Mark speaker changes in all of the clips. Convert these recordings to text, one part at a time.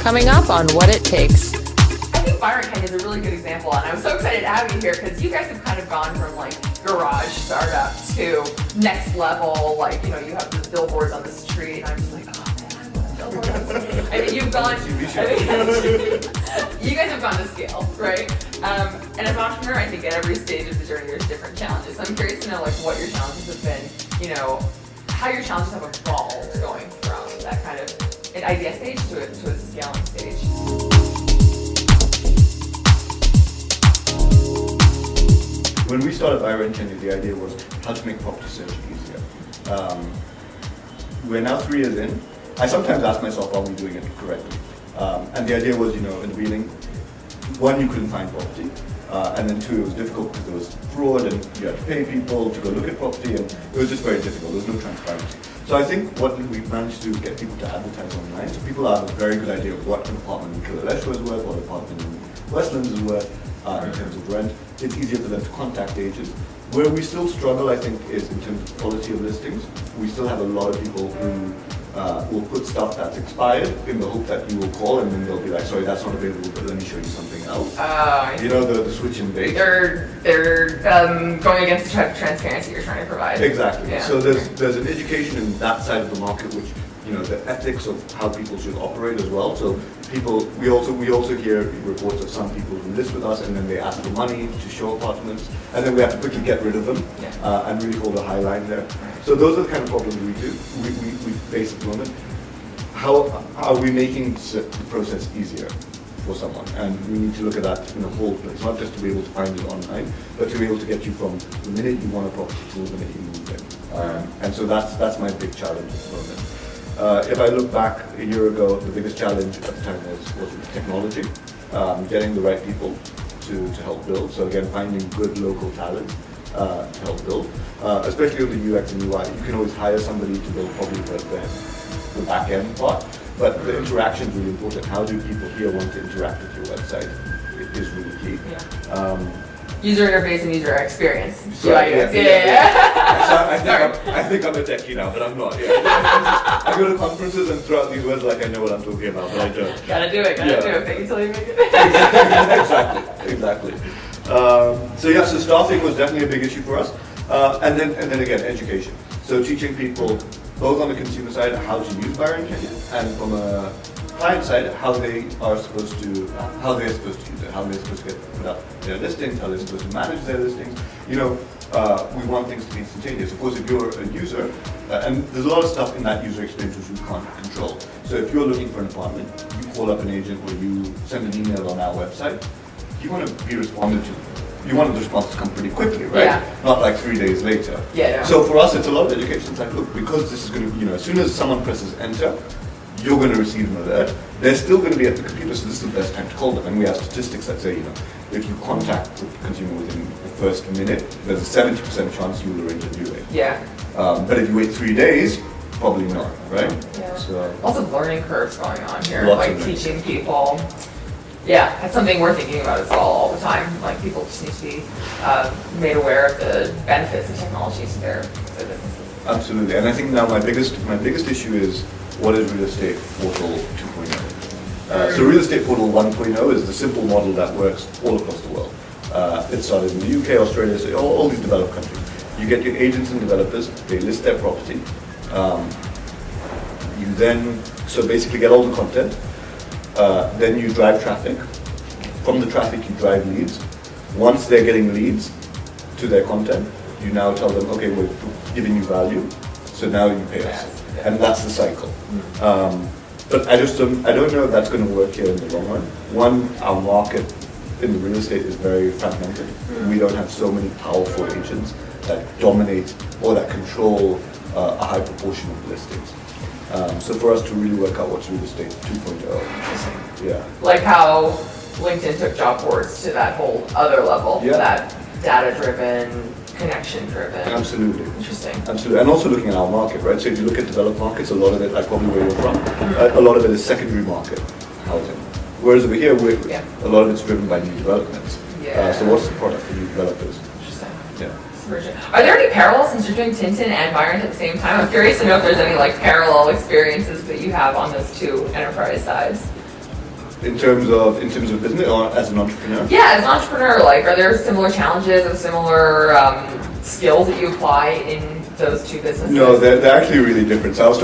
Speaker 1: coming up on What It Takes.
Speaker 2: I think Byron Kenya is a really good example, and I'm so excited to have you here because you guys have kind of gone from like garage startup to next level. Like, you know, you have the billboards on the street, and I'm just like, oh man, I want a billboard on the street. I mean, you've gone. You guys have gone to scale, right? And as an entrepreneur, I think at every stage of the journey, there's different challenges. So I'm curious to know like what your challenges have been. You know, how your challenges have evolved going from that kind of an idea stage to a scaling stage.
Speaker 3: When we started Byron Kenya, the idea was how to make property search easier. We're now 3 years in. I sometimes ask myself, are we doing it correctly? And the idea was, you know, in the beginning, 1, you couldn't find property, and then 2, it was difficult because there was fraud and you had to pay people to go look at property, and it was just very difficult. There was no transparency. So I think what we've managed to get people to advertise online, so people have a very good idea of what an apartment in Killalesh is worth, what an apartment in Westlands is worth, in terms of rent. It's easier for them to contact agents. Where we still struggle, I think, is in terms of quality of listings. We still have a lot of people who will put stuff that's expired in the hope that you will call, and then they'll be like, sorry, that's not available, but let me show you something else. You know, the switch and bait.
Speaker 2: They're going against the type of transparency you're trying to provide.
Speaker 3: Exactly.
Speaker 2: Yeah.
Speaker 3: So there's an education in that side of the market, which, you know, the ethics of how people should operate as well. So we also hear reports of some people who list with us and then they ask for money to show apartments, and then we have to quickly get rid of them and really hold a high line there. So those are the kind of problems we face at the moment. How are we making the process easier for someone? And we need to look at that in the whole place, not just to be able to find it online, but to be able to get you from the minute you want a property to the minute you move in. And so that's my big challenge at the moment. If I look back a year ago, the biggest challenge at the time was technology, getting the right people to help build. So again, finding good local talent to help build, especially on the UX and UI. You can always hire somebody to build probably the back end part, but the interaction is really important. How do people here want to interact with your website is really key.
Speaker 2: User interface and user experience.
Speaker 3: So,
Speaker 2: I
Speaker 3: think I'm a techie now, but I'm not. I go to conferences and throw out these words like I know what I'm talking about, but I don't.
Speaker 2: Gotta do it, fake it till you make it.
Speaker 3: Exactly. So staffing was definitely a big issue for us. And then again, education. So teaching people both on the consumer side how to use Byron Kenya, and from a client side how they're supposed to use it, how they're supposed to put up their listings, how they're supposed to manage their listings. You know, we want things to be instantaneous. Of course, if you're a user, and there's a lot of stuff in that user experience which we can't control. So if you're looking for an apartment, you call up an agent or you send an email on our website, you want to be responded to. You want the response to come pretty quickly, right?
Speaker 2: Yeah.
Speaker 3: Not like 3 days later. So for us, it's a lot of education. It's like, look, because this is going to, you know, as soon as someone presses enter, you're going to receive an alert. They're still going to be at the computer, so this is the best time to call them. And we have statistics that say, you know, if you contact the consumer within the first minute, there's a 70% chance you will arrange a viewing. But if you wait 3 days, probably not, right? So
Speaker 2: lots of learning curves going on here,
Speaker 3: Lots
Speaker 2: like teaching people. That's something we're thinking about as well all the time. Like, people just need to be made aware of the benefits of technology to their businesses.
Speaker 3: Absolutely, and I think now my biggest issue is what is Real Estate Portal 2.0? So Real Estate Portal 1.0 is the simple model that works all across the world. It started in the UK, Australia, so all these developed countries. You get your agents and developers, they list their property. You then, so basically get all the content. Then you drive traffic. From the traffic, you drive leads. Once they're getting leads to their content, you now tell them, okay, we're giving you value, so now you pay us. And that's the cycle. But I don't know if that's going to work here in the long run. One, our market in the real estate is very fragmented. We don't have so many powerful agents that dominate or that control a high proportion of listings. So for us to really work out what's Real Estate 2.0.
Speaker 2: Like how LinkedIn took job boards to that whole other level, that data-driven, connection-driven.
Speaker 3: Absolutely.
Speaker 2: Interesting.
Speaker 3: Absolutely, and also looking at our market, right? So if you look at developed markets, a lot of it, like probably where you're from, a lot of it is secondary market housing. Whereas over here, a lot of it's driven by new developments. So what's the product for new developers?
Speaker 2: Interesting. Are there any parallels, since you're doing Tintin and Byron at the same time? I'm curious to know if there's any like parallel experiences that you have on those two enterprise sides.
Speaker 3: In terms of business or as an entrepreneur?
Speaker 2: Yeah, as an entrepreneur, like, are there similar challenges or similar skills that you apply in those two businesses?
Speaker 3: No, they're actually really different. So I was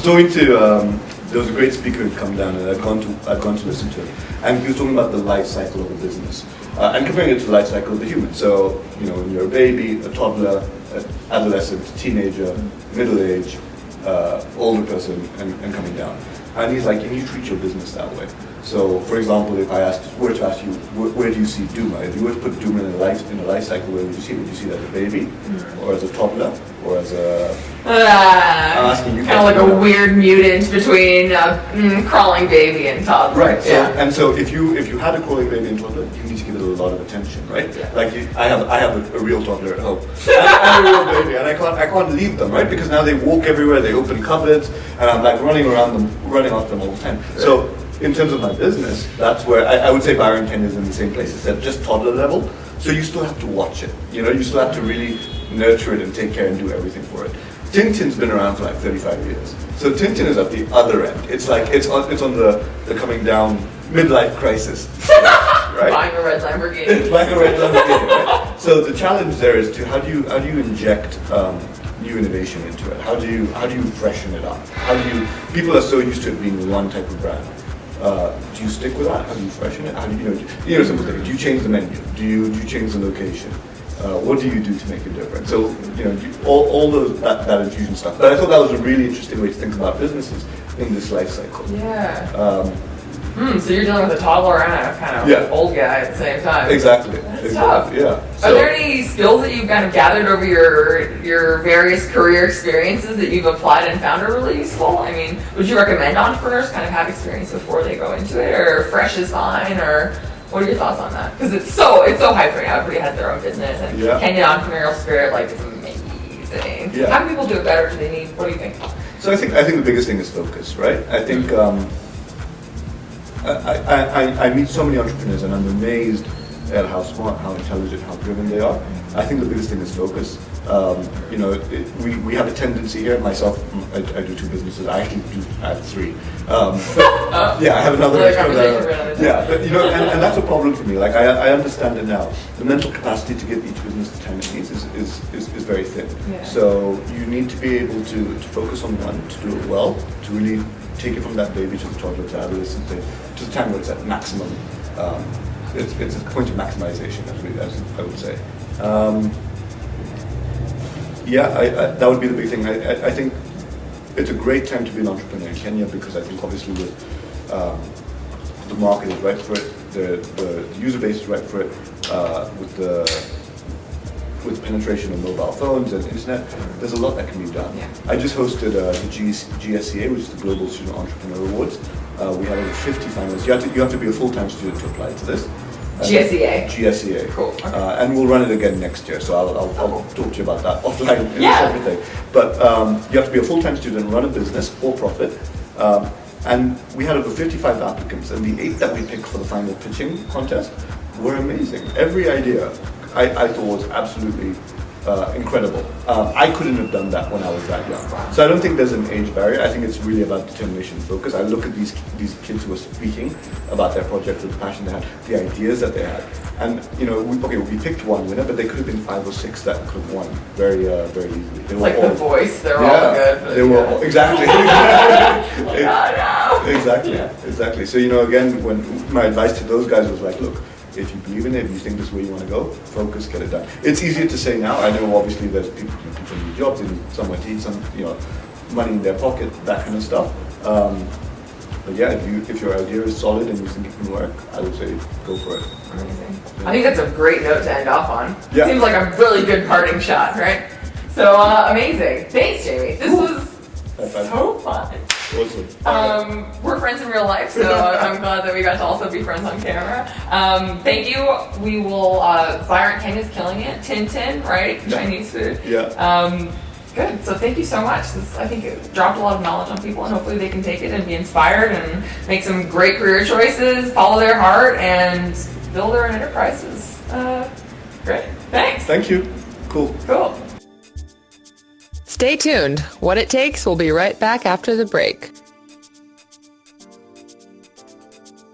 Speaker 3: going to. There was a great speaker who'd come down, and I'd gone to listen to him, and he was talking about the life cycle of a business, and comparing it to the life cycle of the human. So when you're a baby, a toddler, an adolescent, teenager, middle age, older person, and coming down. And he's like, and you treat your business that way. So, for example, if I were to ask you, where do you see Duma? If you were to put Duma in a life cycle, where would you see it? Would you see it as a baby, or as a toddler, or as a? I'm asking you.
Speaker 2: Kind of like a weird mutant between crawling baby and toddler.
Speaker 3: Right. So,
Speaker 2: yeah.
Speaker 3: And so, if you had a crawling baby and toddler, you need to give it a lot of attention, right?
Speaker 2: Yeah.
Speaker 3: Like I have a real toddler at home, and a real baby, and I can't leave them, right? Because now they walk everywhere, they open cupboards, and I'm like running after them all the time. Right. So. In terms of my business, that's where I would say Byron Ken is in the same place. It's at just toddler level. So you still have to watch it. You still have to really nurture it and take care and do everything for it. Tintin's been around for like 35 years. So Tintin is at the other end. It's like it's on the coming down midlife crisis. Right?
Speaker 2: Buying a red Lamborghini.
Speaker 3: Buying a red Lamborghini, right? So the challenge there is to how do you inject new innovation into it? How do you freshen it up? People are so used to it being one type of brand. Do you stick with that? How do you freshen it? How do you simple things? Do you change the menu? Do you change the location? What do you do to make it different? So all that infusion stuff. But I thought that was a really interesting way to think about businesses in this life cycle.
Speaker 2: Yeah. So you're dealing with a toddler and a kind of old guy at the same time.
Speaker 3: Exactly.
Speaker 2: That's tough.
Speaker 3: Yeah.
Speaker 2: Are there any skills that you've kind of gathered over your various career experiences that you've applied and found are really useful? I mean, would you recommend entrepreneurs kind of have experience before they go into it, or fresh is fine, or what are your thoughts on that? Because it's so hyped right now. Everybody has their own business, and Kenyan entrepreneurial spirit, like, it's amazing.
Speaker 3: Yeah.
Speaker 2: How can people do it better? Do they need? What do you think?
Speaker 3: So I think the biggest thing is focus, right? I think I meet so many entrepreneurs, and I'm amazed at how smart, how intelligent, how driven they are. I think the biggest thing is focus. We have a tendency here. Myself, I do two businesses. I have three. I have another. But and that's a problem for me. Like I understand it now. The mental capacity to give each business the time it needs is very thin.
Speaker 2: Yeah.
Speaker 3: So you need to be able to focus on one, to do it well, to really take it from that baby to the toddler to adolescent to the time where it's at maximum. It's a point of maximization, as I would say. That would be the big thing. I think it's a great time to be an entrepreneur in Kenya because I think obviously the market is right for it, the user base is right for it, with penetration of mobile phones and internet, there's a lot that can be done.
Speaker 2: Yeah.
Speaker 3: I just hosted the GSCA, which is the Global Student Entrepreneur Awards. We had over 50 finalists. You have to be a full-time student to apply to this.
Speaker 2: GSEA.
Speaker 3: GSEA.
Speaker 2: Cool. Okay.
Speaker 3: And we'll run it again next year, so I'll talk to you about that offline and everything. But you have to be a full-time student, run a business for profit. And we had over 55 applicants, and the 8 that we picked for the final pitching contest were amazing. Every idea I thought was absolutely incredible. I couldn't have done that when I was that young. So I don't think there's an age barrier. I think it's really about determination and focus. I look at these kids who are speaking about their project, the passion they had, the ideas that they had. And we picked one winner, but there could have been 5 or 6 that could have won very easily. They were
Speaker 2: like
Speaker 3: all,
Speaker 2: The Voice, they're all good.
Speaker 3: They were all, exactly.
Speaker 2: Exactly.
Speaker 3: Exactly. So again, when my advice to those guys was like, look, if you believe in it, if you think this is where you want to go, focus, get it done. It's easier to say now. I know obviously there's people need jobs, they need somewhere to eat, some money in their pocket, that kind of stuff. But yeah, if your idea is solid and you think it can work, I would say go for it.
Speaker 2: Amazing. I think that's a great note to end off on.
Speaker 3: Yeah.
Speaker 2: Seems like a really good parting shot, right? So amazing. Thanks, Jamie. This was so fun.
Speaker 3: Awesome.
Speaker 2: We're friends in real life, so I'm glad that we got to also be friends on camera. Thank you. We will, Byron King is killing it. Tintin, right?
Speaker 3: Yeah.
Speaker 2: Chinese food.
Speaker 3: Yeah.
Speaker 2: Good. So thank you so much. I think it dropped a lot of knowledge on people, and hopefully they can take it and be inspired and make some great career choices, follow their heart, and build their own enterprises. Great. Thanks.
Speaker 3: Thank you. Cool.
Speaker 1: Stay tuned. What It Takes will be right back after the break.